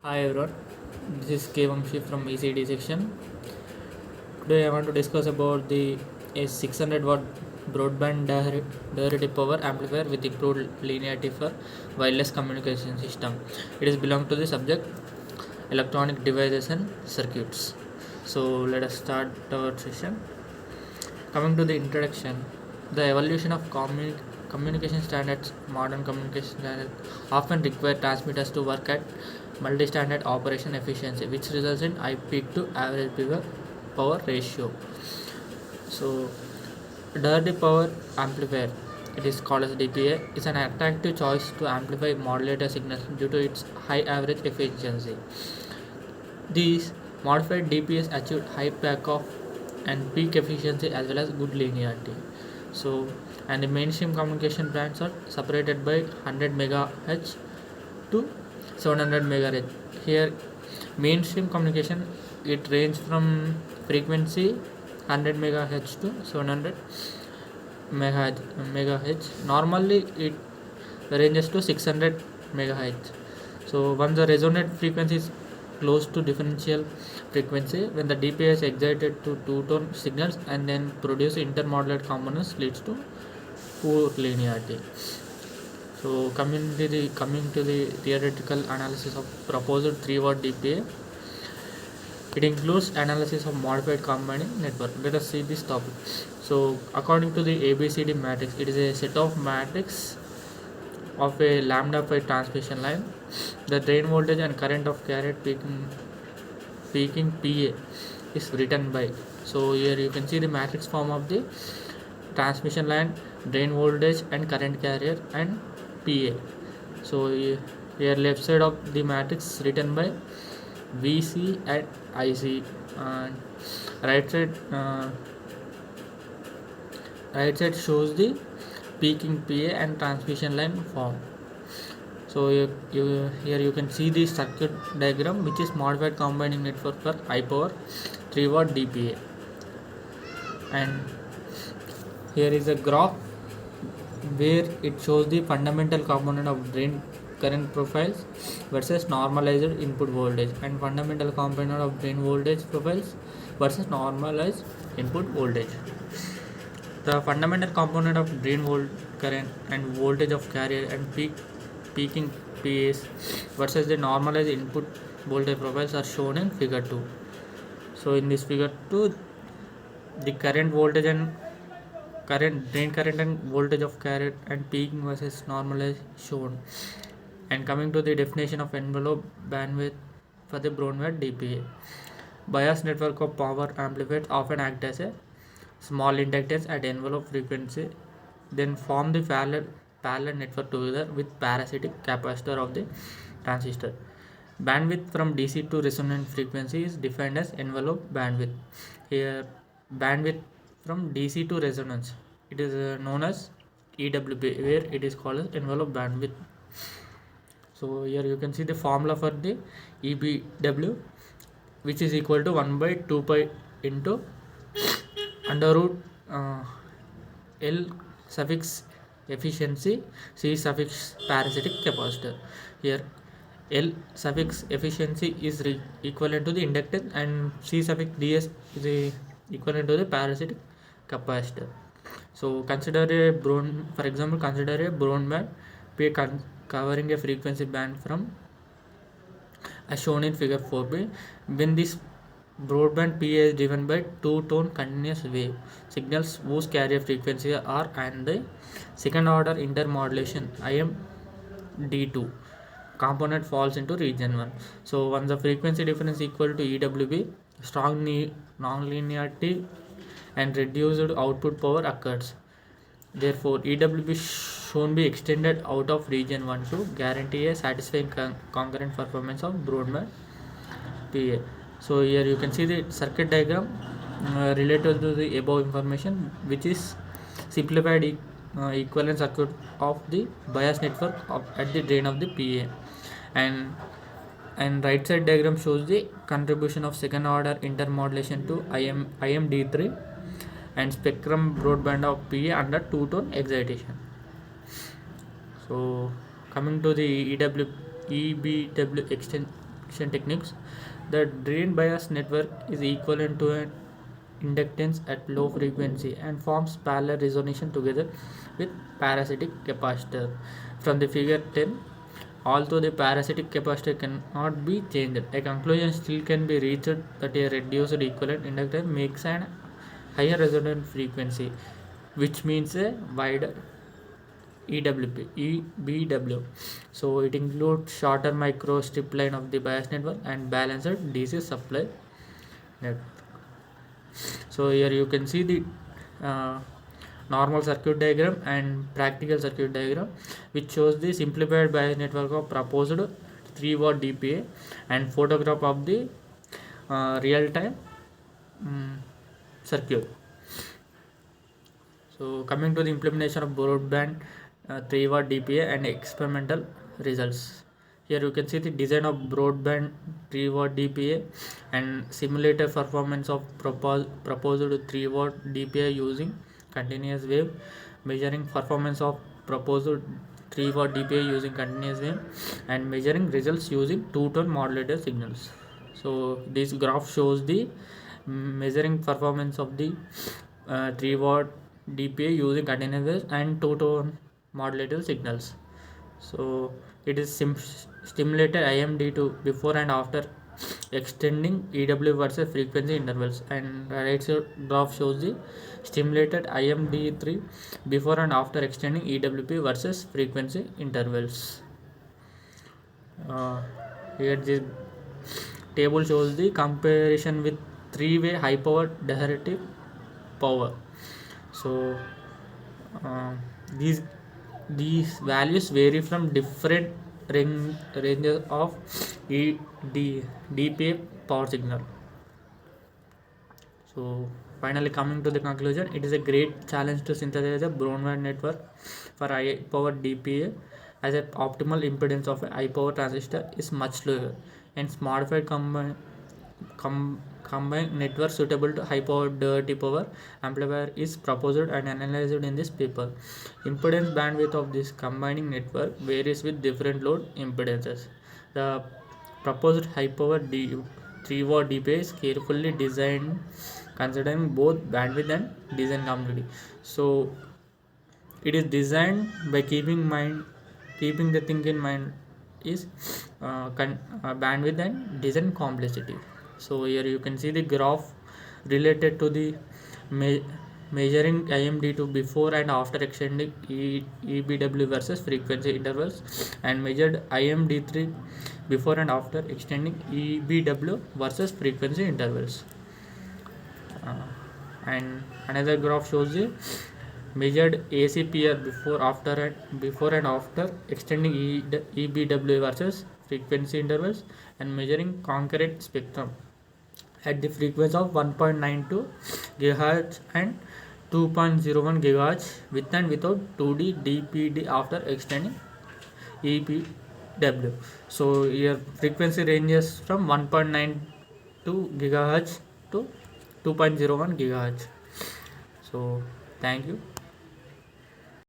Hi everyone, this is K Vamshi from ECD section. Today I want to discuss about the a 600 watt broadband derivative power amplifier with improved linearity for wireless communication system. It is belong to the subject electronic devices and circuits. So let us start our session. Coming to the introduction, the evolution of communication standards, modern communication standards often require transmitters to work at multi-standard operation efficiency, which results in high peak to average power ratio. So, dirty power amplifier, it is called as DPA, is an attractive choice to amplify modulator signals due to its high average efficiency. These modified DPS achieved high backoff and peak efficiency as well as good linearity. So, and the mainstream communication bands are separated by 100 MHz to 700 MHz. Here, mainstream communication it ranges from frequency 100 MHz to 700 MHz. Normally, it ranges to 600 MHz. So, once the resonant frequency is close to differential frequency, when the DPA is excited to two-tone signals and then produce intermodulate components leads to poor linearity. So coming to the theoretical analysis of proposed 3 watt DPA, it includes analysis of modified combining network. Let us see this topic. So according to the ABCD matrix, it is a set of matrix of a lambda pi transmission line. The drain voltage and current of carrier peaking PA is written by. So here you can see the matrix form of the transmission line, drain voltage and current carrier and PA. So here left side of the matrix written by VC and IC, and right side uh, right side shows the peaking PA and transmission line form. So here you can see the circuit diagram, which is modified combining network for high power 3 watt DPA. And here is a graph where it shows the fundamental component of drain current profiles versus normalized input voltage, and fundamental component of drain voltage profiles versus normalized input voltage. The fundamental component of drain current and voltage of carrier and peaking PAs versus the normalized input voltage profiles are shown in figure 2. So in this figure 2, the current voltage and drain current and voltage of carrier and peaking versus normalized shown. And coming to the definition of envelope bandwidth for the broadband DPA, bias network of power amplifiers often act as a small inductance at envelope frequency, then form the parallel network together with parasitic capacitor of the transistor. Bandwidth from DC to resonant frequency is defined as envelope bandwidth. Here, bandwidth from DC to resonance, it is known as EWB, where it is called as envelope bandwidth. So here you can see the formula for the EBW, which is equal to 1 by 2 pi into under root L suffix efficiency C suffix parasitic capacitor. Here L suffix efficiency is equivalent to the inductance and C suffix ds is equivalent to the parasitic capacitor. So consider a for example, consider a broadband P covering a frequency band from as shown in figure 4b. When this broadband PA is driven by two-tone continuous wave signals whose carrier frequency are and the second order intermodulation IMD2 component falls into region 1. So once the frequency difference equal to EWB, strong nonlinearity and reduced output power occurs. Therefore, EWB should be extended out of region 1 to guarantee a satisfying concurrent performance of broadband PA. So here you can see the circuit diagram related to the above information, which is simplified equivalent circuit of the bias network at the drain of the PA, and right side diagram shows the contribution of second order intermodulation to IMD3 and spectrum broadband of PA under two-tone excitation. So coming to the EBW transmission techniques. The drain bias network is equivalent to an inductance at low frequency and forms parallel resonation together with parasitic capacitor. From the figure 10, although the parasitic capacitor cannot be changed, a conclusion still can be reached that a reduced equivalent inductor makes an higher resonant frequency, which means a wider EBW. So it includes shorter micro strip line of the bias network and balanced DC supply network. So here you can see the uh, normal circuit diagram and practical circuit diagram, which shows the simplified bias network of proposed 3-watt DPA and photograph of the real-time circuit. So coming to the implementation of broadband 3-watt DPA and experimental results. Here you can see the design of broadband 3-watt DPA and simulated performance of proposed 3-watt DPA using continuous wave, measuring performance of proposed 3-watt DPA using continuous wave, and measuring results using two-tone modulator signals. So this graph shows the measuring performance of the 3-watt DPA using continuous waves and two-tone modulator signals. So it is stimulated IMD2 before and after extending EW versus frequency intervals, and right side graph shows the stimulated IMD3 before and after extending EWP versus frequency intervals. Here this table shows the comparison with three-way high power derivative power. So these values vary from different ranges of DPA power signal. So finally, coming to the conclusion, it is a great challenge to synthesize a broadband network for high power DPA, as an optimal impedance of a high power transistor is much lower, and modified combined network suitable to high power dirty power amplifier is proposed and analyzed in this paper. Impedance bandwidth of this combining network varies with different load impedances. The proposed high power 3-watt DPA is carefully designed considering both bandwidth and design complexity. So it is designed by keeping the thing in mind is bandwidth and design complexity. So here you can see the graph related to the measuring IMD2 before and after extending EBW versus frequency intervals, and measured IMD3 before and after extending EBW versus frequency intervals. And another graph shows the measured ACPR before and after extending EBW versus frequency intervals, and measuring concurrent spectrum at the frequency of 1.92 GHz and 2.01 GHz with and without 2D DPD after extending EBW. So here frequency ranges from 1.92 GHz to 2.01 GHz. So thank you.